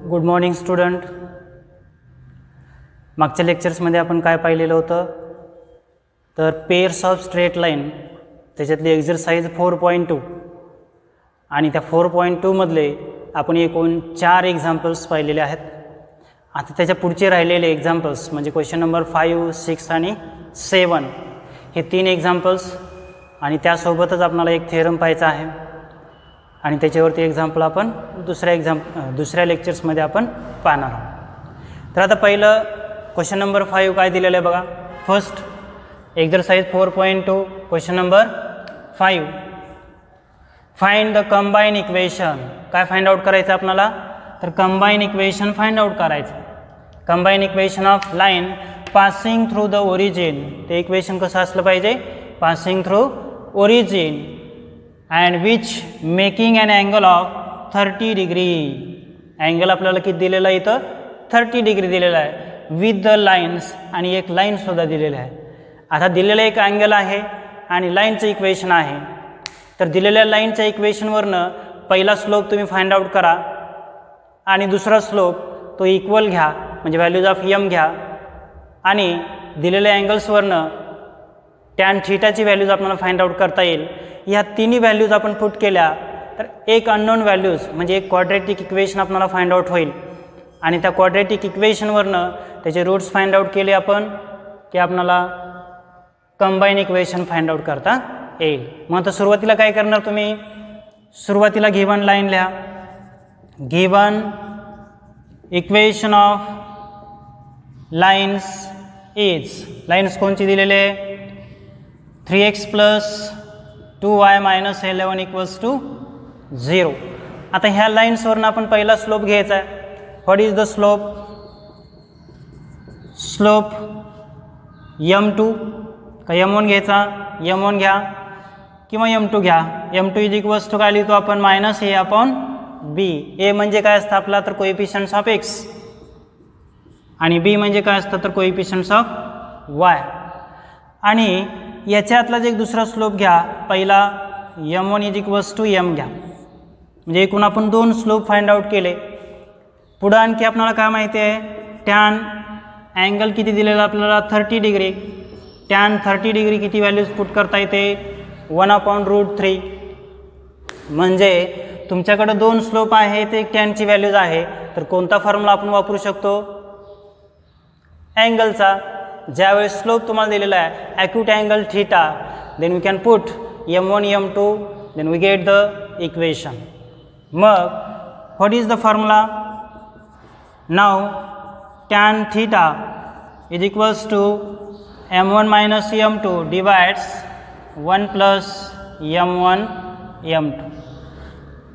Good morning student. मागच्या लेक्चर्समध्ये आपण काय पाहिलेलं होतं तर पेअर्स ऑफ स्ट्रेट लाईन त्याच्यातली एक्झरसाइज 4.2 आणि त्या 4.2 मधले आपण एकूण 4 एक्झाम्पल्स पाहिलेले आहेत. आता त्याच्या पुढचे राहिलेले एक्झाम्पल्स म्हणजे क्वेश्चन नंबर 5, 6 आणि 7 हे 3 एक्झाम्पल्स आणि त्यासोबतच आपल्याला एक थेरम पाहायचा आहे आणि त्याच्यावरती एक्झाम्पल आपण दुसऱ्या लेक्चर्समध्ये आपण पाहणार आहोत. तर आता पहिलं क्वेश्चन नंबर 5 काय दिलेलं आहे बघा. First exercise 4.2 question number 5. Find the combine equation. काय फाइंड आउट करायचं आपल्याला तर कंबाईन इक्वेशन फाइंड आउट करायचं. Combine equation of line passing through the origin. ते इक्वेशन कसं असलं पाहिजे passing through origin and which making an angle of 30 degree. Angle आपल्याला किती दिलेला आहे इथं 30 डिग्री दिलेला आहे विथ द लाईन्स आणि एक लाईनसुद्धा दिलेलं आहे. आता दिलेलं एक अँगल आहे आणि लाईनचं इक्वेशन आहे. तर दिलेल्या लाईनच्या इक्वेशनवरनं पहिला स्लोप तुम्ही फाइंड आउट करा आणि दुसरा स्लोप तो इक्वल घ्या म्हणजे व्हॅल्यूज ऑफ यम घ्या आणि दिलेल्या अँगल्सवरनं टॅन थीटाची व्हॅल्यूज आपल्याला फाइंड आउट करता येईल. ह्या तिन्ही व्हॅल्यूज आपण पुट केल्या तर एक अननोन व्हॅल्यूज म्हणजे एक क्वाड्रॅटिक इक्वेशन आपल्याला फाइंड आउट होईल आणि त्या क्वाड्रॅटिक इक्वेशनवरनं त्याचे रूट्स फाइंड आउट केले आपण की आपल्याला कंबाईन इक्वेशन फाइंड आउट करता येईल. मग आता सुरुवातीला काय करणार तुम्ही सुरुवातीला गिवन लाईन लिहा. Given equation of lines is lines कोणची दिलेले आहे 3x + 2y - 11 = 0. आता ह्या लाईन्सवरून आपण पहिला स्लोप घ्यायचा आहे. What is the slope slope m2 का m1 घ्यायचा m1 घ्या किंवा m2 घ्या. m2 = काय लिहितो आपण -a/b. a म्हणजे काय असतं आपला तर कोएफिशियंट्स ऑफ x आणि b म्हणजे काय असतं तर कोएफिशियंट्स ऑफ y. आणि याच्यातलाच एक दुसरा स्लोप घ्या. पहिला m1 = m घ्या म्हणजे एकूण आपण 2 स्लोप फाइंड आउट केले. पुढं आणखी आपल्याला काय माहिती आहे टॅन अँगल किती दिलेला आपल्याला 30 डिग्री. टॅन 30 डिग्री किती व्हॅल्यूज पुट करता येते 1/√3. म्हणजे तुमच्याकडे 2 स्लोप आहेत एक टॅनची व्हॅल्यूज आहे तर कोणता फॉर्म्युला आपण वापरू शकतो अँगलचा. ज्यावेळेस स्लोप तुम्हाला दिलेला आहे acute angle theta then we can put m1 m2 then we get the equation. मग what is the formula now tan theta = m1 - m2 divides 1 + m1 m2.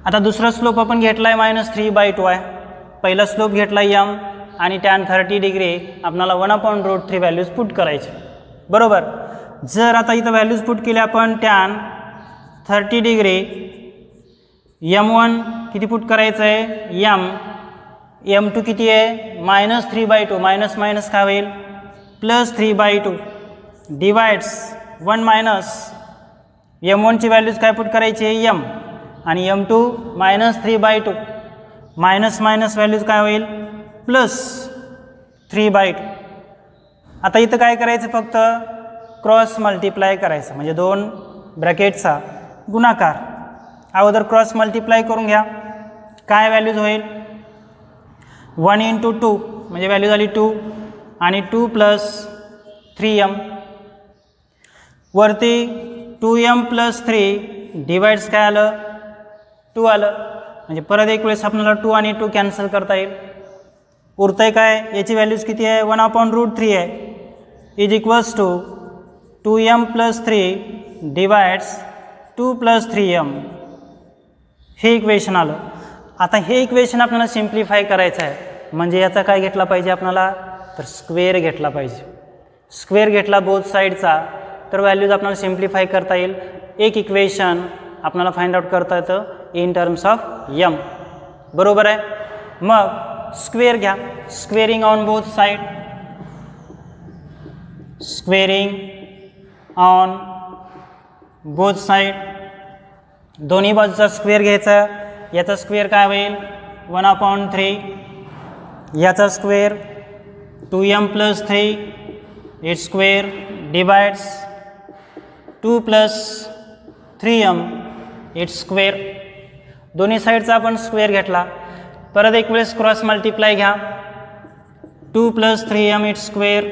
आता दुसरा स्लोप आपण घेतला आहे -3/2 आहे. पहिला स्लोप घेतला m आणि टॅन 30 डिग्री आपल्याला 1/√3 व्हॅल्यूज पुट करायचे बरोबर. जर आता इथं व्हॅल्यूज पुट केले आपण टॅन 30 डिग्री m1 किती पुट करायचं आहे m2 किती आहे -3/2 मायनस मायनस काय होईल +3/2 डिवाइड्स 1 - m1ची व्हॅल्यूज काय पुट करायची आहे m आणि m2 -3/2 मायनस मायनस व्हॅल्यूज काय होईल +3/2. आता इथं काय करायचं फक्त क्रॉस मल्टिप्लाय करायचं म्हणजे 2 ब्रॅकेटचा गुणाकार. अगोदर क्रॉस मल्टिप्लाय करून घ्या. काय व्हॅल्यूज होईल 1 × 2 म्हणजे व्हॅल्यू झाली 2 आणि 2 + 3m वरती 2m + 3 डिवाइड्स काय आलं 2 आलं म्हणजे परत एक वेळेस आपल्याला 2 आणि 2 कॅन्सल करता येईल. उरतंय काय याची व्हॅल्यूज किती आहे 1/√3 आहे = 2m + 3 डिवाइड्स 2 + 3m. हे इक्वेशन आलं. आता हे इक्वेशन आपल्याला सिम्प्लिफाय करायचं आहे म्हणजे याचा काय घेतला पाहिजे आपल्याला तर स्क्वेअर घेतला पाहिजे. स्क्वेअर घेतला बोथ साईडचा तर व्हॅल्यूज आपल्याला सिम्प्लिफाय करता येईल. एक इक्वेशन आपल्याला फाइंड आउट करता येतं इन टर्म्स ऑफ m बरोबर आहे. मग स्क्वेअर घ्या. Squaring on both side squaring on both side दोन्ही बाजूचा स्क्वेअर घ्यायचा. याचा स्क्वेअर काय होईल 1/3 याचा square 2m + 3 it's square divides 2 + 3m its square. दोन्ही साईडचा आपण स्क्वेअर घेतला. परत एक वेळेस क्रॉस मल्टिप्लाय घ्या. 2 + 3m its square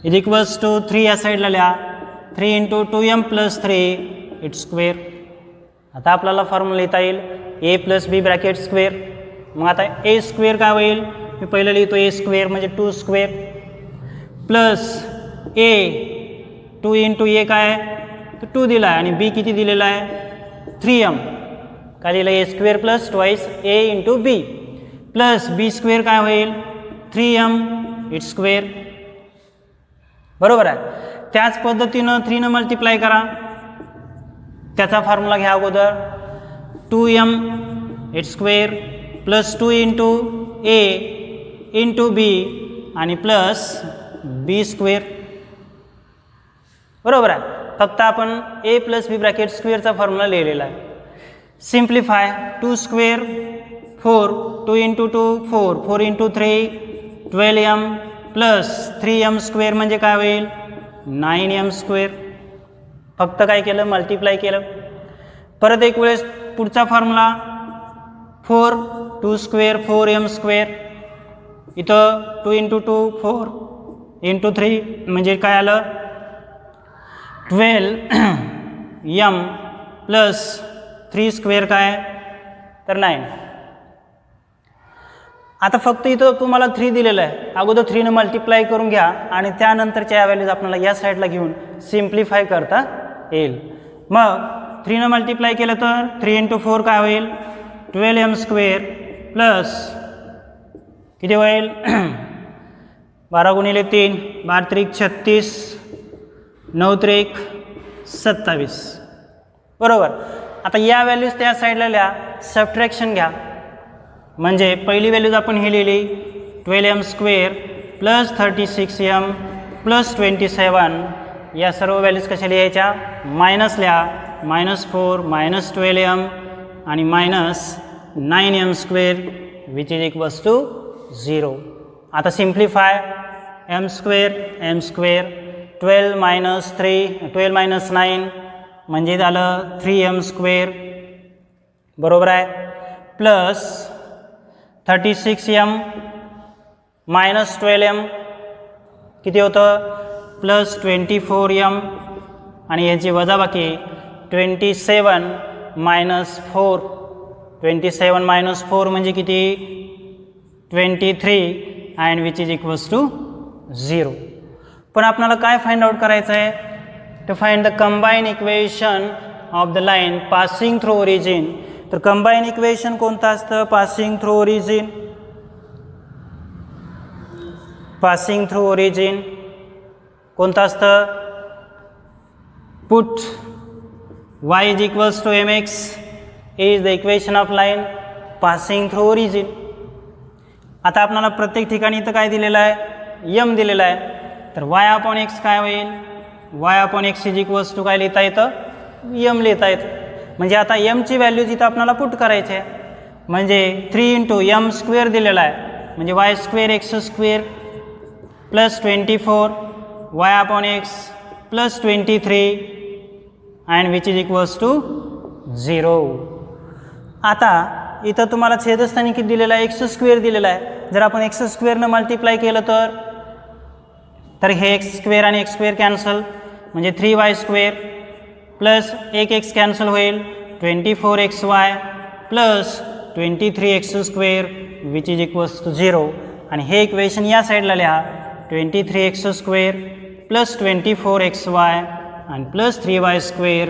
is equals to 3 या साईडला लिहा 3 × 2m + 3 इट्स स्क्वेअर. आता आपल्याला फॉर्म्युला लिहिता येईल a + b ब्रॅकेट स्क्वेअर. मग आता a स्क्वेअर काय होईल, मी पहिलं लिहितो a स्क्वेअर म्हणजे 2 स्क्वेअर प्लस a 2 × a काय तर 2 दिला आहे आणि b किती दिलेला आहे 3m. काय लिहिलं a square plus twice a × b plus b square काय होईल 3m इट्स स्क्वेअर. बरोबर आहे. त्याच पद्धतीनं 3 न मल्टिप्लाय करा. त्याचा फॉर्म्युला घ्या अगोदर 2m it's square plus 2 × a × b आणि प्लस b स्क्वेअर. बरोबर आहे. फक्त आपण a + b ब्रॅकेट स्क्वेअरचा फॉर्म्युला लिहिलेला आहे. Simplify 2 square 4 2 × 2 4 4 × 3 12m plus 3m square म्हणजे काय होईल 9m स्क्वेअर. फक्त काय केलं मल्टिप्लाय केलं. परत एक वेळेस पुढचा फॉर्म्युला 4 2 स्क्वेअर 4m स्क्वेअर. इथं 2 × 2 4 × 3 म्हणजे काय आलं 12m प्लस 3 स्क्वेअर काय तर 9. आता फक्त इथं तुम्हाला 3 दिलेलं आहे. अगोदर 3 ने मल्टिप्लाय करून घ्या आणि त्यानंतरच्या या व्हॅल्यूज आपल्याला या साईडला घेऊन सिम्प्लिफाय करता येईल. मग 3 ने मल्टिप्लाय केलं तर 3 × 4 काय होईल 12m स्क्वेअर प्लस किती होईल 12 × 3 12 × 36 9 × 27. बरोबर. आता या व्हॅल्यूज त्या साईडला लिहा. सबट्रॅक्शन घ्या. म्हणजे पहिली व्हॅल्यूज आपण ही लिहिली 12m square plus 36m plus 27. या सर्व व्हॅल्यूज कशा लिहायच्या मायनस लिहा. -4 -12m आणि -9m square which is equals to 0. आता सिम्प्लिफाय m स्क्वेअर 12 - 3 12 - 9 म्हणजे झालं 3m स्क्वेअर. बरोबर आहे. प्लस 36m - 12m किती होतं प्लस 24m आणि याची वजाबाकी 27 - 4 27 - 4 म्हणजे किती 23 and which is equals to 0. पण आपल्याला काय फाइंड आउट करायचं आहे to find the combine equation of the line passing through origin. तर कंबाईन इक्वेशन कोणतं असतं passing through origin. Passing through origin कोणतं असतं put y is equals to mx is the equation of line passing through origin. आता आपल्याला प्रत्येक ठिकाणी इथं काय दिलेलं आहे m दिलेलं आहे. तर y/x काय होईल y/x इज इक्वल्स टू काय लिहिता येतं m लिहिता येतं. म्हणजे आता m ची व्हॅल्यूज इथं आपल्याला पुट करायची आहे. म्हणजे 3 × m स्क्वेअर दिलेला आहे म्हणजे y² x² plus 24 y/x plus 23 and which is equals to 0. आता इथं तुम्हाला छेदस्थानी किती दिलेला आहे x² दिलेला आहे. जर आपण x² न मल्टिप्लाय केलं तर हे x² आणि x² कॅन्सल म्हणजे 3y² प्लस 1x कॅन्सल होईल 24xy plus 23x² which is equals to 0. आणि हे इक्वेशन या साईडला लिहा 23x² plus 24xy and plus 3y²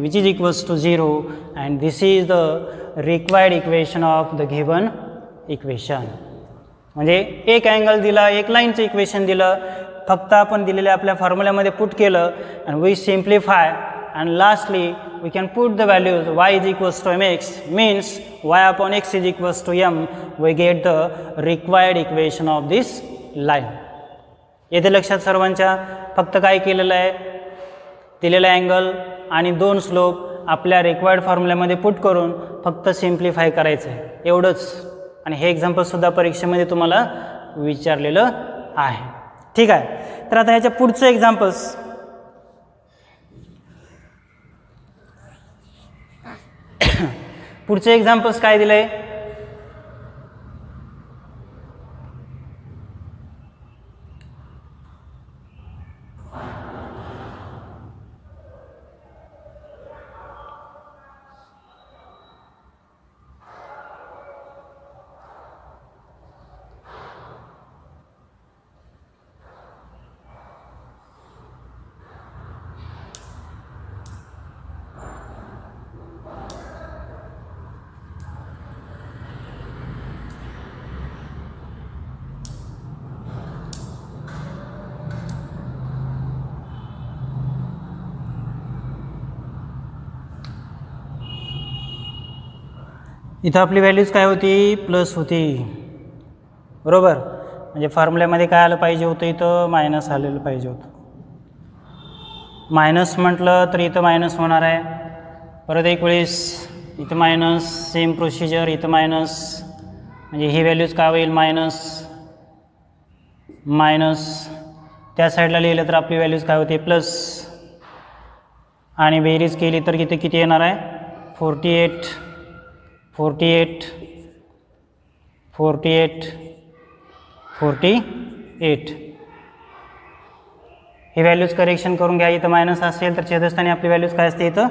which is equals to 0 and this is the required equation of the given equation. म्हणजे एक angle दिला एक लाईनचं इक्वेशन दिलं फक्त आपण दिलेल्या आपल्या फॉर्म्युल्यामध्ये पुट केलं and we simplify and lastly we can put the values y is equals to mx means y/x is equals to m. We get the required equation of this line. येथे लक्षात सर्वांच्या फक्त काय केलेलं आहे दिलेला अँगल आणि दोन स्लोप आपल्या रिक्वायर्ड फॉर्म्युल्यामध्ये पुट करून फक्त सिम्प्लिफाय करायचं आहे एवढंच. आणि हे एक्झाम्पलसुद्धा परीक्षेमध्ये तुम्हाला विचारलेलं आहे. ठीक आहे. तर आता ह्याच्या पुढचं एक्झाम्पल्स पुढचे एक्झाम्पल्स काय दिले? इथं आपली व्हॅल्यूज काय होती? प्लस होती, बरोबर. म्हणजे फॉर्म्युल्यामध्ये काय आलं पाहिजे होतं? इथं मायनस आलेलं पाहिजे होतं. मायनस म्हटलं तर इथं मायनस होणार आहे. परत एक वेळेस इथं मायनस, सेम प्रोसिजर, इथं मायनस. म्हणजे ही व्हॅल्यूज काय होईल? Minus minus. त्या साईडला लिहिलं तर आपली व्हॅल्यूज काय होते? प्लस. आणि बेरीज केली तर इथे किती येणार आहे? 48 48 48 48. ही व्हॅल्यूज करेक्शन करून घ्या. इथं मायनस असेल तर छेदस्थानी आपली व्हॅल्यूज काय असते? इथं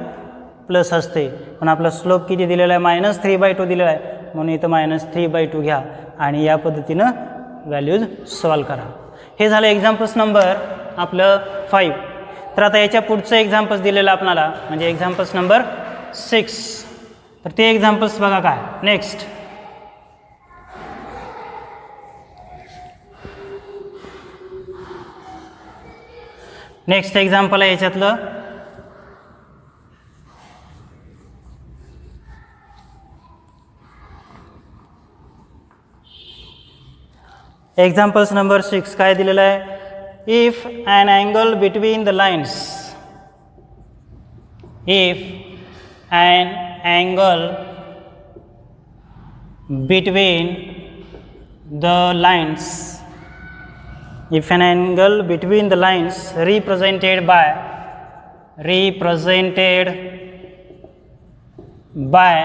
प्लस असते. पण आपला स्लोप किती दिलेला आहे? -3/2 दिलेला आहे, म्हणून इथं -3/2 घ्या आणि या पद्धतीनं व्हॅल्यूज सॉल्व करा. हे झालं एक्झाम्पल्स नंबर आपलं 5. तर आता याच्या पुढचं एक्झाम्पल्स दिलेलं आपल्याला म्हणजे एक्झाम्पल्स नंबर 6. तर ते एक्झाम्पल्स बघा काय. नेक्स्ट एक्झाम्पल आहे याच्यातलं. एक्झाम्पल्स नंबर 6 काय दिलेलं आहे? If an angle between the lines, if an angle between the lines, if an angle between the lines represented by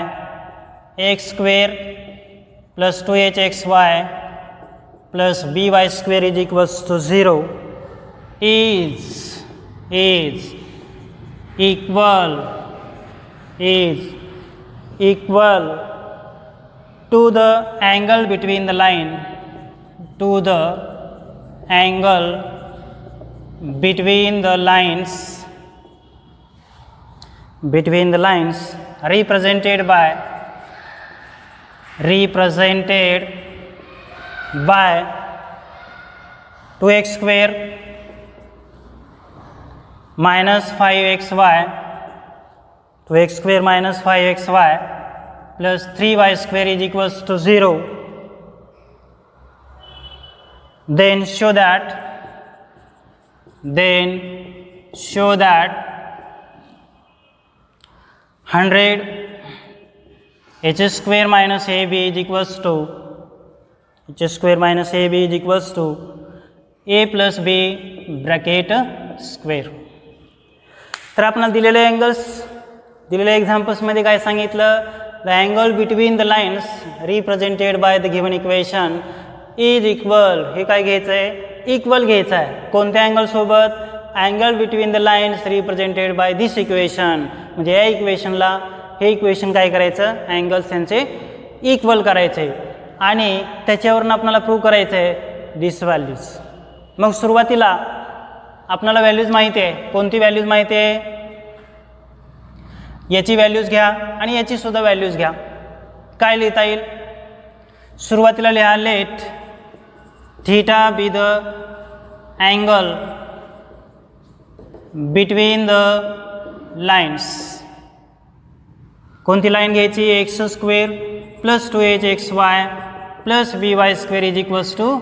x square plus 2hxy plus by square is equals to 0 is equal to the angle between the line, to the angle between the lines represented by 2x square minus 5xy, 2x square minus 5xy plus 3y square is equals to 0. Then show that 100 h square minus ab is equals to a plus b bracket square. तर आपल्याला दिलेले angles दिलेल्या एक्झाम्पल्समध्ये काय सांगितलं? The angle between the lines represented by the given equation is equal. हे काय घ्यायचं आहे? इक्वल घ्यायचं आहे. कोणत्या अँगलसोबत? Angle between the lines represented by this equation. म्हणजे या इक्वेशनला हे इक्वेशन काय करायचं? अँगल्स त्यांचे इक्वल करायचे आणि त्याच्यावरून आपल्याला प्रूव्ह करायचं आहे दिस व्हॅल्यूज. मग सुरुवातीला आपल्याला व्हॅल्यूज माहिती आहे. कोणती व्हॅल्यूज माहिती आहे? याची व्हॅल्यूज घ्या आणि याची सुद्धा व्हॅल्यूज घ्या. काय लिहिता येईल? सुरुवातीला लिहा let theta be the angle between the lines. कोणती लाईन घ्यायची? X square plus 2hxy plus by square is equals to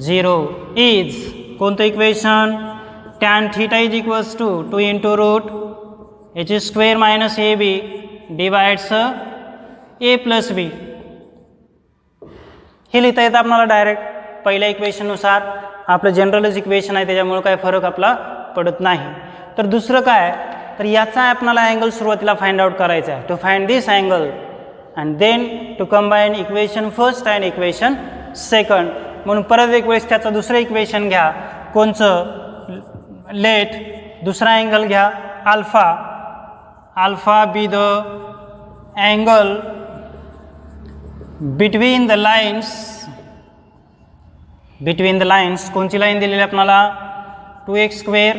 0 is कोणतं equation? tan theta is equals to 2 into root h square minus ab divides a plus b. हे लिहिता येतं आपल्याला direct पहिल्या इक्वेशननुसार. आपलं जनरलच equation आहे त्याच्यामुळे काय फरक आपला पडत नाही. तर दुसरं काय, तर याचा आपल्याला अँगल सुरुवातीला फाइंड आउट करायचा आहे. To find this angle and then to combine equation first and equation second. म्हणून परत एक वेळेस त्याचं दुसरं इक्वेशन घ्या. कोणचं, लेट दुसरा अँगल घ्या alpha. Alpha be the angle between the lines. Between the lines कोणची लाईन दिलेली आपल्याला, 2x²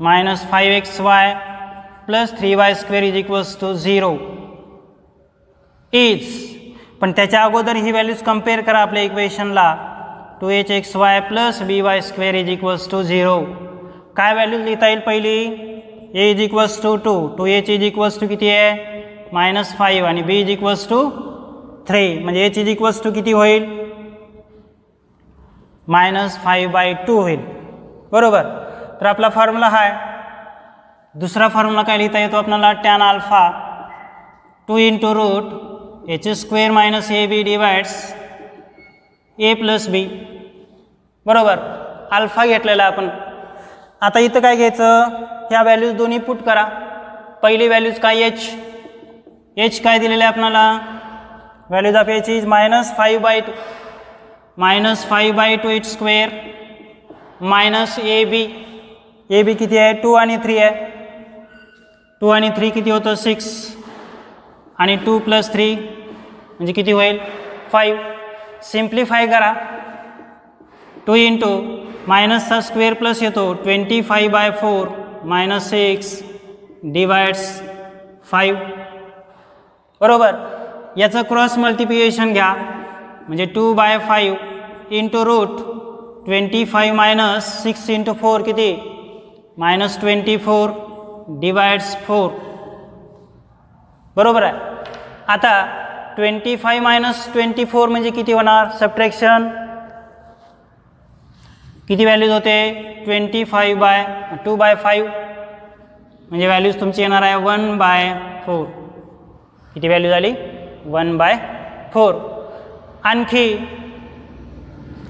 minus 5xy plus 3y² is equals to 0 is. पण त्याच्या अगोदर ही व्हॅल्यूज कम्पेअर करा आपल्या इक्वेशनला. 2hxy plus by² is equals to 0. काय व्हॅल्यूज लिहिता येईल पहिली, a is equals to 2, 2h is equals to किती आहे -5 आणि b इज इक्वल्स टू 3. म्हणजे h इज इक्वल्स टू किती होईल, -5/2 होईल. बरोबर. तर आपला फॉर्म्युला हा आहे. दुसरा फॉर्म्युला काय लिहिता येतो आपल्याला, tan alpha 2 × h² - ab divides a + b. बरोबर. अल्फा घेतलेला आपण. आता इथं काय घ्यायचं, ह्या व्हॅल्यूज दोन्ही पुट करा. पहिली व्हॅल्यूज काय, h काय दिलेलं आहे आपल्याला, values of h is -5/2 -5/2h² minus ab किती आहे, 2 आणि 3 आहे. 2 आणि 3 किती होतं, 6 आणि 2 + 3 म्हणजे किती होईल, 5. सिम्प्लिफाय करा. 2 × मायनसचा स्क्वेअर प्लस येतो 25/4 -6 डिवाइड्स 5. बरोबर. याचं क्रॉस मल्टिप्लिकेशन घ्या म्हणजे 2/5 × √25 - 6 × 4 किती, -24 डिवाइड्स 4. बरोबर आहे. आता 25 - 24 म्हणजे किती होणार, सबट्रॅक्शन किती व्हॅल्यूज होते, 2/5 म्हणजे व्हॅल्यूज तुमची येणार आहे 1/4. किती व्हॅल्यू झाली, 1/4. आणखी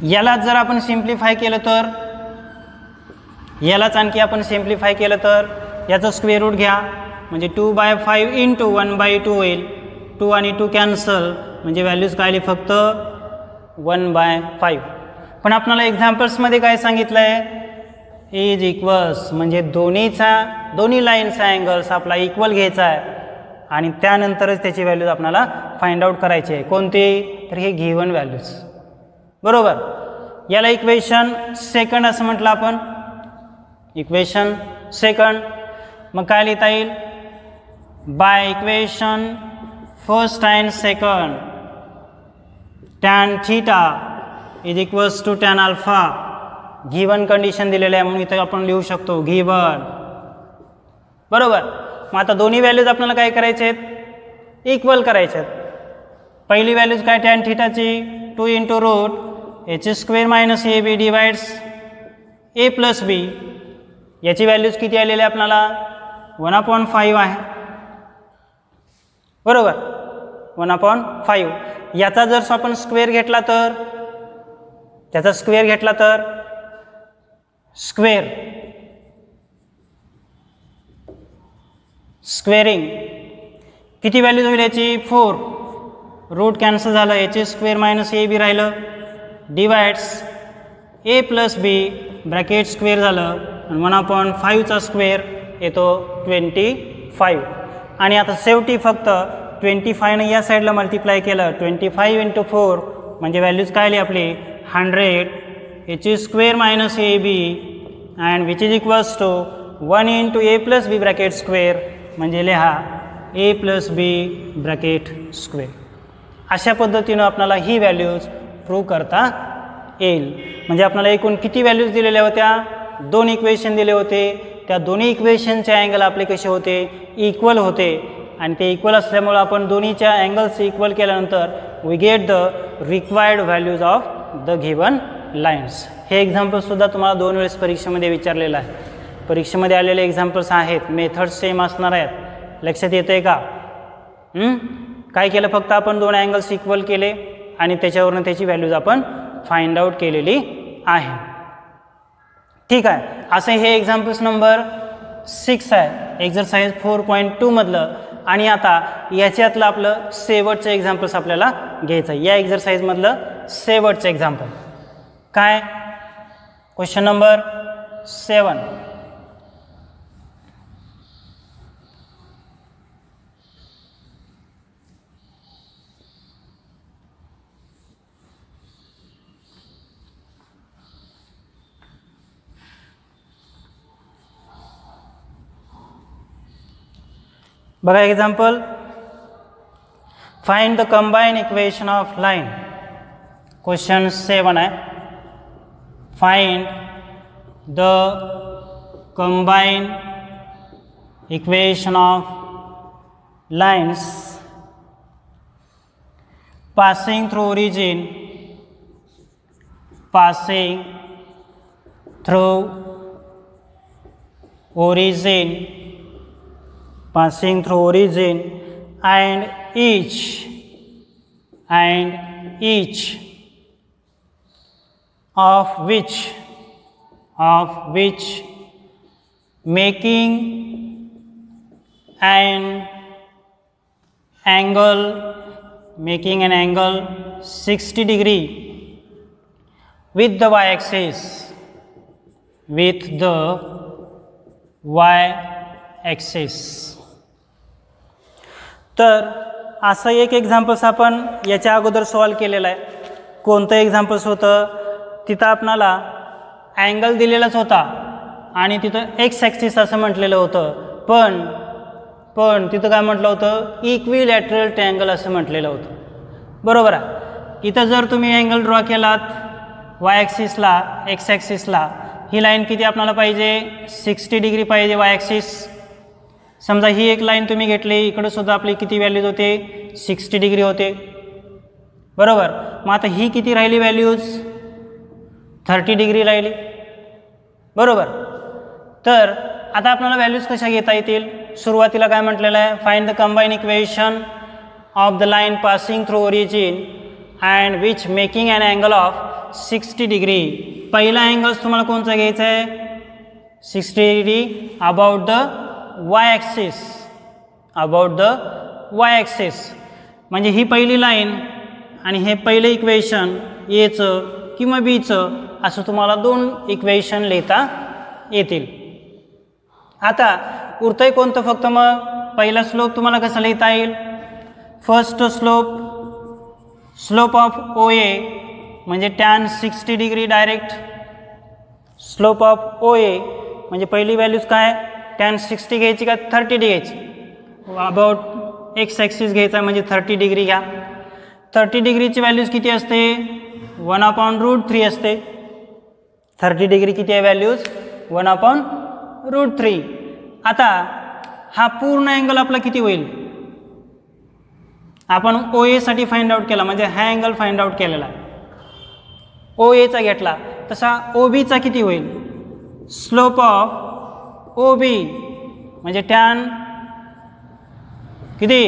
यालाच जर आपण सिम्प्लिफाय केलं तर, यालाच आणखी आपण सिम्प्लिफाय केलं तर याचं स्क्वेअर रूट घ्या म्हणजे 2/5 × 1/2 होईल. 2 आणि 2 कॅन्सल म्हणजे व्हॅल्यूज काय आली, फक्त 1/5. पण आपल्याला एक्झाम्पल्समध्ये काय सांगितलं आहे, इज इक्वल्स म्हणजे दोन्ही लाईनचा अँगल्स आपला इक्वल घ्यायचा आहे आणि त्यानंतरच त्याची व्हॅल्यूज आपल्याला फाइंड आउट करायची आहे. कोणती, तर हे गिवन व्हॅल्यूज. बरोबर. याला इक्वेशन सेकंड असं म्हटलं आपण, इक्वेशन सेकंड. मग काय लिहिता येईल, by equation first and second tan theta is equals to tan alpha. Given condition दिलेलं आहे म्हणून इथं आपण लिहू शकतो गिवन. बरोबर. मग आता दोन्ही व्हॅल्यूज आपल्याला काय करायचे आहेत, इक्वल करायचे आहेत. पहिली व्हॅल्यूज काय, टॅन थीटाची 2 × h² - ab divides a + b. याची व्हॅल्यूज किती आलेली आहे आपल्याला, 1/5 आहे. बरोबर. 1/5. याचा जर आपण स्क्वेअर घेतला तर, त्याचा स्क्वेअर घेतला तर स्क्वेअरिंग किती व्हॅल्यूज होईल याची, 4. रूट कॅन्सल झालं, h² - ab राहिलं divides a + b bracket square झालं आणि 1/5चा स्क्वेअर येतो 25. आणि आता शेवटी फक्त 25ने या साईडला मल्टिप्लाय केलं, 25 × 4 म्हणजे व्हॅल्यूज काय आली आपली 100 h² - ab and which is equals to 1 × a + b bracket square म्हणजे लिहा a + b ब्रॅकेट स्क्वेअर. अशा पद्धतीनं आपल्याला ही व्हॅल्यूज प्रूव्ह करता येईल. म्हणजे आपल्याला एकूण किती व्हॅल्यूज दिलेल्या होत्या, 2 इक्वेशन दिले होते. त्या दोन्ही इक्वेशनचे अँगल आपले कसे होते, इक्वल होते. आणि ते इक्वल असल्यामुळे आपण दोन्हीच्या अँगल्स इक्वल केल्यानंतर we get the required values of the given lines. हे एक्झाम्पल्ससुद्धा तुम्हाला 2 वेळेस परीक्षेमध्ये विचारलेलं आहे. परीक्षेमध्ये आलेले एक्झाम्पल्स आहेत, मेथड्स सेम असणार आहेत. लक्षात येतं आहे का, काय केलं, फक्त आपण 2 अँगल्स इक्वल केले आणि त्याच्यावरून त्याची व्हॅल्यूज आपण फाइंड आउट केलेली आहे. ठीक आहे, असं हे एक्झाम्पल्स नंबर 6 आहे एक्झरसाइज 4.2 मधलं. आणि आता याच्यातलं आपलं शेवटचं एक्झाम्पल्स आपल्याला घ्यायचं आहे. या एक्झरसाइजमधलं शेवटचं एक्झाम्पल काय, क्वेश्चन नंबर 7. बघा example, find the combined equation of line. Question 7 आहे, find the combined equation of lines passing through origin, passing through origin, passing through origin, and each of which making an angle 60 degree with the y-axis, तर असं एक examples आपण याच्या अगोदर solve केलेलं आहे. कोणतं एक्झाम्पल्स होतं, तिथं आपणाला अँगल दिलेलाच होता आणि तिथं एक्स ॲक्सिस असं म्हटलेलं होतं, पण तिथं काय म्हटलं होतं, इक्विलॅटरल ट्रायंगल असं म्हटलेलं होतं. बरोबर आहे. इथं जर तुम्ही अँगल ड्रॉ केलात वाय ॲक्सिसला, एक्स ॲक्सिसला, ही लाईन किती आपल्याला पाहिजे, 60 डिग्री पाहिजे वाय ॲक्सिस. समजा ही एक लाईन तुम्ही घेतली, इकडं सुद्धा आपली किती व्हॅल्यूज होते, 60 डिग्री होते. बरोबर. मग आता ही किती राहिली व्हॅल्यूज, 30 डिग्री राहिली. बरोबर. तर आता आपल्याला व्हॅल्यूज कशा घेता येतील, सुरुवातीला काय म्हटलेलं आहे, find the combined equation of the line passing through origin and which making an angle of 60 degree. पहिला अँगल्स तुम्हाला कोणता घ्यायचा आहे, 60 degree about the Y axis. म्हणजे ही पहिली लाईन आणि हे पहिलं इक्वेशन एचं किंवा बीचं असं तुम्हाला 2 इक्वेशन लिहिता येतील. आता उरतंय कोणतं फक्त, मग पहिला स्लोप तुम्हाला कसं लिहिता येईल, first slope of O A म्हणजे tan 60 degree direct. Slope of O A म्हणजे पहिली व्हॅल्यूज काय, टॅन 60 घ्यायची का 30 घ्यायची, अबाउट एक्स ॲक्सिस घ्यायचा म्हणजे 30 डिग्री घ्या. 30 डिग्रीची व्हॅल्यूज किती असते, 1/√3 असते. 30 डिग्री किती आहे व्हॅल्यूज, 1/√3. आता हा पूर्ण अँगल आपला किती होईल, आपण ओ एसाठी फाइंड आउट केला म्हणजे हा अँगल फाइंड आउट केलेला, ओ एचा घेतला, तसा ओ बीचा किती होईल, स्लोप ऑफ ओ बी म्हणजे टॅन किती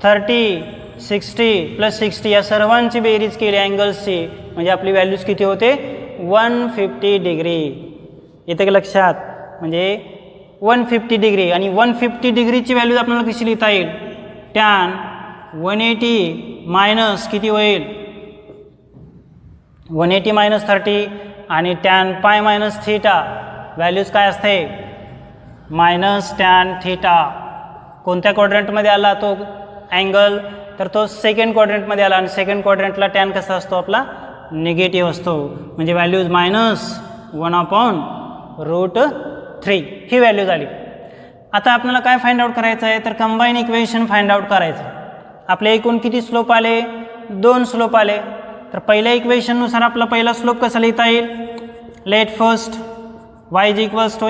30, 60 + 60 या सर्वांची बेरीज केली अँगल्सची म्हणजे आपली व्हॅल्यूज किती होते, 150 डिग्री. येते का लक्षात, म्हणजे 150 डिग्री. आणि 150 डिग्रीची व्हॅल्यूज आपल्याला कशी लिहिता येईल, टॅन 180 मायनस किती होईल, 180 मायनस 30 आणि tan pi minus theta values काय असते, मायनस टॅन थीटा. कोणत्या क्वाड्रंटमध्ये आला तो अँगल, तर तो सेकंड क्वाड्रंटमध्ये आला आणि सेकंड क्वाड्रंटला टॅन कसा असतो आपला, निगेटिव्ह असतो. म्हणजे व्हॅल्यूज मायनस 1/√3 ही व्हॅल्यू झाली. आता आपल्याला काय फाइंड आउट करायचं आहे, तर कंबाईन इक्वेशन फाइंड आउट करायचं. आपले एकूण किती स्लोप आले, 2 स्लोप आले. तर पहिल्या इक्वेशननुसार आपला पहिला स्लोप कसा लिहिता येईल, लेट फर्स्ट y =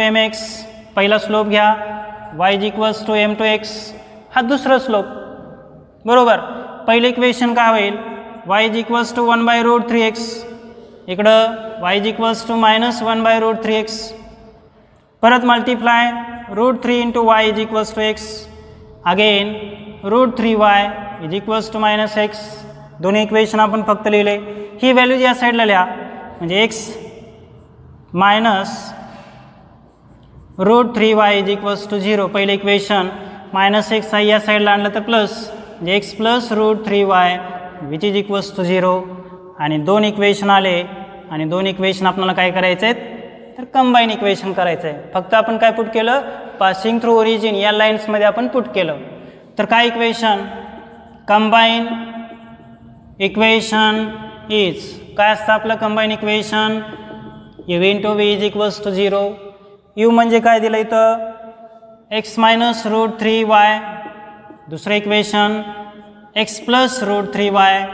mx, पहिला स्लोप घ्या, y = m/x, हा दुसरा स्लोप. बरोबर. पहिलं इक्वेशन काय होईल, y = 1/√3x, इकडं y = -1/√3x, परत multiply √3 × y = x, again √3y = -x, दोन्ही इक्वेशन आपण फक्त लिहिले. ही व्हॅल्यू या साईडला लिहा, म्हणजे x minus √3y is equals to 0. पहिलं इक्वेशन मायनस एक्स आहे या साईडला आणलं तर प्लस, म्हणजे X plus √3y which is equals to 0. आणि दोन इक्वेशन आले आणि दोन इक्वेशन आपल्याला काय करायचं आहेत तर कंबाईन इक्वेशन करायचं आहे. फक्त आपण काय पुट केलं, पासिंग थ्रू ओरिजिन या लाईन्समध्ये आपण पुट केलं. तर काय इक्वेशन, कंबाईन इक्वेशन इज काय असतं आपलं combine equation, u into v is equals to 0. u म्हणजे काय दिलं इथं x मायनस √3y, दुसरं equation x plus √3y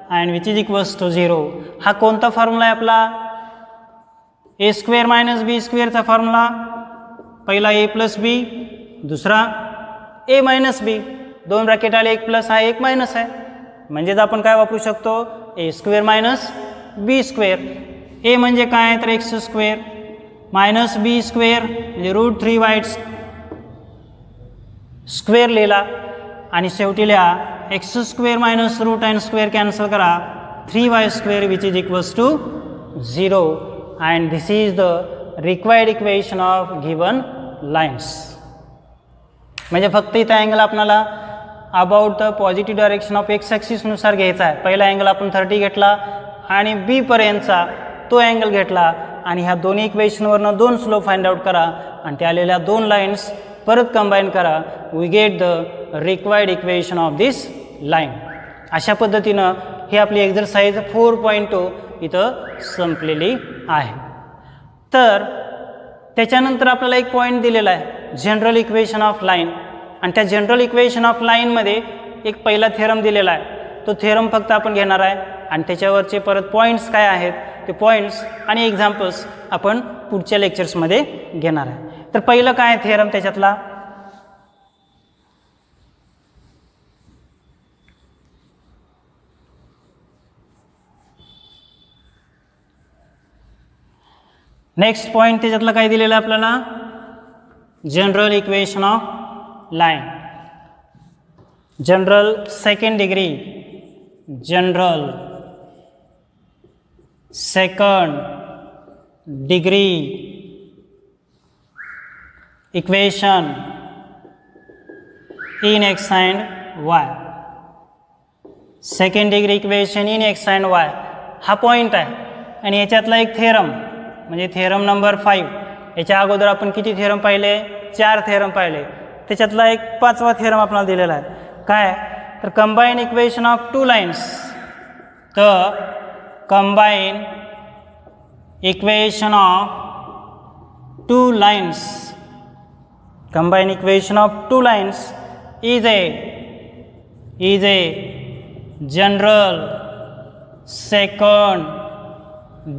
and which is equals to 0. हा कोणता फॉर्म्युला आहे आपला, ए स्क्वेअर मायनस बी स्क्वेअरचा फॉर्म्युला. पहिला ए प्लस बी, दुसरा ए मायनस बी, दोन ब्रॅकेट आले, एक प्लस आहे एक मायनस आहे, म्हणजेच आपण काय वापरू शकतो A square minus B square. A म्हणजे काय तर X square minus B square म्हणजे √3y स्क्वेअर लिहिला आणि शेवटी लिहा एक्स स्क्वेअर मायनस रूट आणि स्क्वेअर कॅन्सल करा 3y square which is equals to 0. and this is the required equation of given lines. म्हणजे फक्त इथं अँगल आपल्याला about the positive direction of x ॲक्सिसनुसार घ्यायचा आहे. पहिला अँगल आपण 30 घेतला आणि बी पर्यंतचा तो अँगल घेतला आणि ह्या दोन्ही इक्वेशनवरनं दोन स्लोप फाइंड आउट करा आणि त्या आलेल्या दोन लाईन्स परत कंबाईन करा. We get the required equation of this line. अशा पद्धतीनं ही आपली एक्झरसाइज 4.2 इथं संपलेली आहे. तर त्याच्यानंतर आपल्याला एक पॉईंट दिलेला आहे जनरल इक्वेशन ऑफ लाईन, आणि त्या जनरल इक्वेशन ऑफ लाईनमध्ये एक पहिला थेरम दिलेला आहे. तो थेरम फक्त आपण घेणार आहे आणि त्याच्यावरचे परत पॉईंट्स काय आहेत ते पॉईंट्स आणि एक्झाम्पल्स आपण पुढच्या लेक्चर्समध्ये घेणार आहे. तर पहिलं काय आहे थेरम त्याच्यातला, नेक्स्ट पॉईंट त्याच्यातला काय दिलेलं आहे आपल्याला, general equation of line, general second degree, general second degree equation in x and Y. Second degree equation in x and Y हा पॉईंट आहे. आणि याच्यातला एक थेरम म्हणजे थेरम नंबर 5. याच्या अगोदर आपण किती थेरम पाहिले, 4 थेरम पाहिले. त्याच्यातला एक 5वा थेरम आपल्याला दिलेला आहे. काय तर combine equation of two lines. तर combine equation of two lines, combine equation of two lines is a general second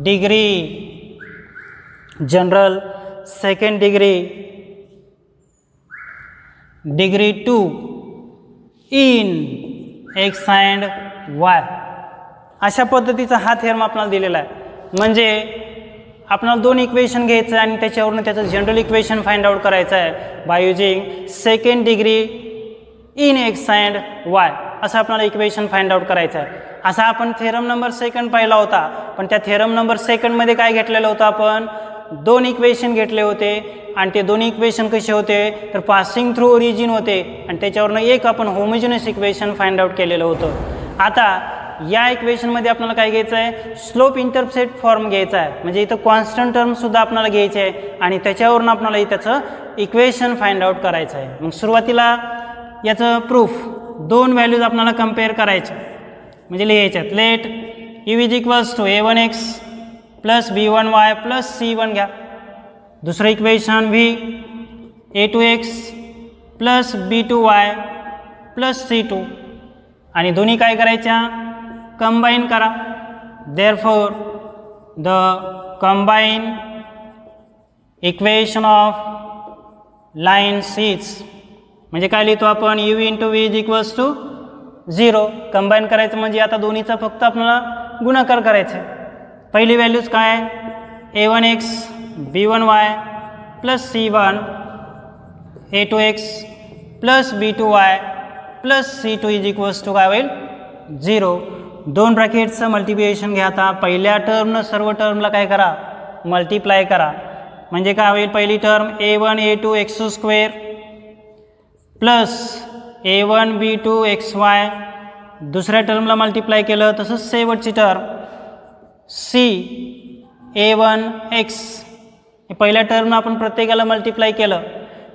degree, general second degree 2 in x and y. अशा पद्धतीचा हा थेरम आपल्याला दिलेला आहे. म्हणजे आपल्याला दोन इक्वेशन घ्यायचं आहे आणि त्याच्यावरून त्याचं जनरल इक्वेशन फाइंड आउट करायचं आहे by using second degree in x and Y. असं आपल्याला इक्वेशन फाइंड आउट करायचं आहे. असा आपण थेरम नंबर सेकंड पाहिला होता, पण त्या थेरम नंबर सेकंडमध्ये काय घेतलेलं होतं आपण, दोन इक्वेशन घेतले होते आणि ते दोन्ही इक्वेशन कसे होते तर पासिंग थ्रू ओरिजिन होते आणि त्याच्यावरनं एक आपण होमोजिनस इक्वेशन फाइंड आउट केलेलं होतं. आता या इक्वेशनमध्ये आपल्याला काय घ्यायचं आहे, स्लोप इंटरसेप्ट फॉर्म घ्यायचा आहे. म्हणजे इथं कॉन्स्टंट टर्मसुद्धा आपल्याला घ्यायचे आहे आणि त्याच्यावरून आपल्याला त्याचं इक्वेशन फाइंड आउट करायचं आहे. मग सुरुवातीला याचं प्रूफ, दोन व्हॅल्यूज आपल्याला कम्पेअर करायचे म्हणजे लिहायच्यात. Let u is equals to a1x plus b1y plus c1 घ्या. दुसरं equation v a2x plus b2y plus c2 आणि दोन्ही काय करायच्या कंबाईन करा. Therefore the combine equation of lines is, म्हणजे काय लिहितो आपण u into v is equals to 0. Combine करायचं म्हणजे आता दोन्हीचा फक्त आपल्याला गुणाकार करायचा आहे. पहिली व्हॅल्यूज काय a1x b1y plus c1 a2x plus b2y plus c2 is equals to काय होईल 0. दोन ब्रॅकेटचं मल्टिप्लिकेशन घ्या. आता पहिल्या टर्मनं सर्व टर्मला काय करा, मल्टिप्लाय करा. म्हणजे काय होईल, पहिली term a1 a2 x² plus a1 b2 xy. दुसऱ्या टर्मला मल्टिप्लाय केलं तसंच शेवटची टर्म c a1 x. पहिल्या टर्मनं आपण प्रत्येकाला मल्टिप्लाय केलं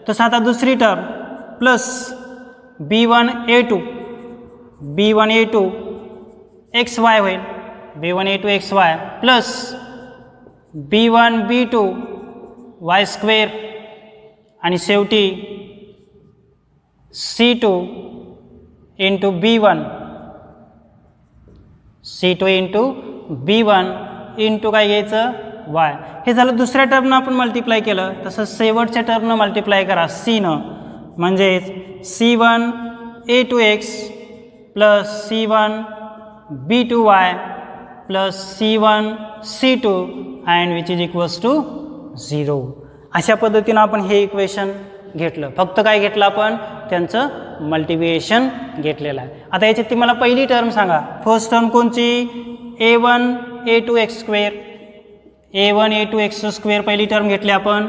तसं आता दुसरी term plus b1 a2 xy होईल. b1 a2 xy plus b1 b2 y² आणि शेवटी c2 इंटू b1 इंटू काय घ्यायचं y. हे झालं दुसऱ्या टर्मनं आपण मल्टिप्लाय केलं तसंच शेवटच्या टर्मनं मल्टिप्लाय करा c म्हणजेच c1 a2x plus c1 b2y plus c1 c2 and which is equals to 0. अशा पद्धतीनं आपण हे इक्वेशन घेतलं. फक्त काय घेतलं आपण, त्यांचं मल्टिप्लिकेशन घेतलेलं आहे. आता याच्यात ती मला पहिली टर्म सांगा. फर्स्ट टर्म कोणची, a1 a2 x² a1 a2 x² पहिली टर्म घेतली आपण.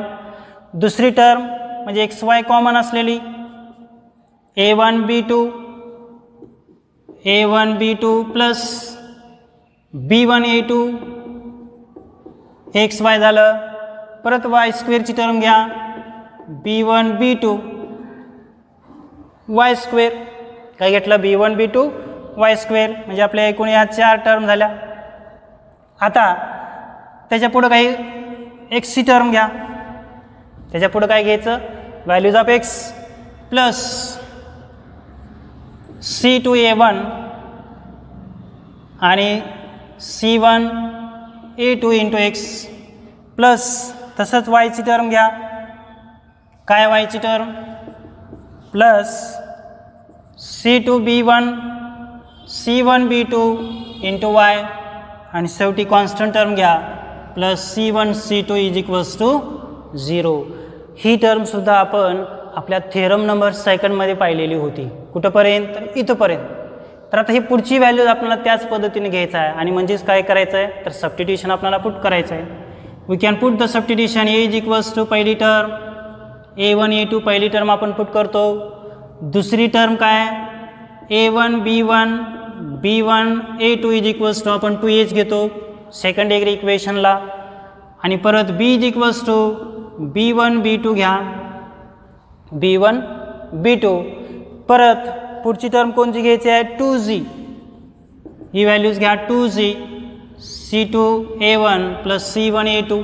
दुसरी टर्म म्हणजे xy कॉमन असलेली a1 b2 plus b1 a2 xy झालं. परत y² ची टर्म घ्या b1 b2 y². काय घेतलं, b1 b2 y² म्हणजे आपल्या एकूण या 4 टर्म झाल्या. आता त्याच्या पुढं काही x ची टर्म घ्या. त्याच्या पुढं काय घ्यायचं, values of x plus c2 a1 आणि c1 a2 into x plus तसंच y ची टर्म घ्या. काय y ची term, plus c2 b1 c1 b2 into y आणि शेवटी कॉन्स्टंट टर्म घ्या plus c1 c2 is equals to 0. ही टर्मसुद्धा आपण आपल्या थेरम नंबर सेकंडमध्ये पाहिलेली होती. कुठंपर्यंत, तर इथंपर्यंत. तर आता ही पुढची व्हॅल्यूज आपल्याला त्याच पद्धतीने घ्यायचं आहे आणि म्हणजेच काय करायचं आहे, तर सबस्टिट्यूशन आपल्याला पुट करायचं आहे. We can put the substitution. A is equals to पहिली टर्म a1 a2 पहिली टर्म आपण पुट करतो. दुसरी टर्म काय a1 b1 a2 is equals to आपण 2h घेतो सेकंड डिग्री इक्वेशनला. आणि परत b is equals to b1 b2 घ्या b1 b2. परत पुढची टर्म कोणती घ्यायची आहे, 2z. ही व्हॅल्यूज घ्या 2z c2 a1 plus c1 a2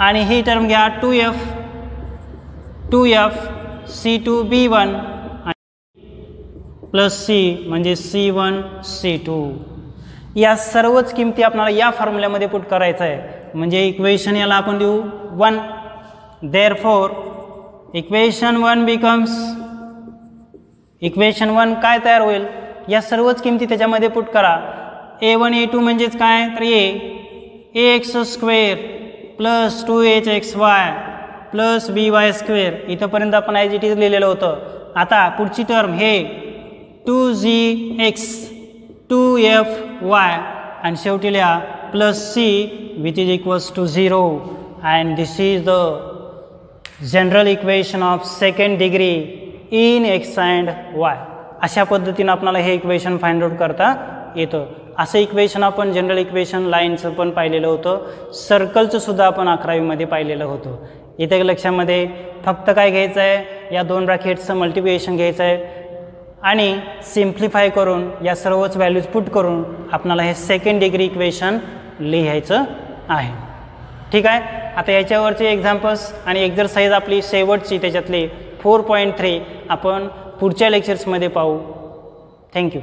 आणि ही टर्म घ्या 2f c2 b1 plus c म्हणजे c1 c2. या सर्वच किमती आपल्याला या फॉर्म्युल्यामध्ये पुट करायचं आहे. म्हणजे इक्वेशन याला आपण देऊ 1. देअरफॉर इक्वेशन 1 बिकम्स, इक्वेशन 1 काय तयार होईल, या सर्वच किमती त्याच्यामध्ये पुट करा. a1 a2 म्हणजेच काय, तर ax² plus 2hxy plus by². इथंपर्यंत आपण ॲज इट इज लिहिलेलं होतं. आता पुढची टर्म हे 2gx 2fy आणि शेवटी लिहा plus c which is equals to 0. And this is the general equation of second degree in x and y. अशा पद्धतीनं आपल्याला हे इक्वेशन फाइंड आउट करता येतं. असं इक्वेशन आपण जनरल इक्वेशन लाईनचं पण पाहिलेलं होतं. सर्कलचं सुद्धा आपण 11वीमध्ये पाहिलेलं होतं. इथे लक्षामध्ये फक्त काय घ्यायचं आहे, या दोन ब्रॅकेट्सचं मल्टिप्लिकेशन घ्यायचं आहे आणि सिम्प्लिफाय करून या सर्वच व्हॅल्यूज पुट करून आपल्याला हे सेकंड डिग्री इक्वेशन लिहायचं आहे. ठीक आहे. आता याच्यावरचे एक्झाम्पल्स आणि एक्झरसाइज आपली शेवटची त्याच्यातली 4.3 आपण पुढच्या लेक्चर्समध्ये पाहू. थँक्यू.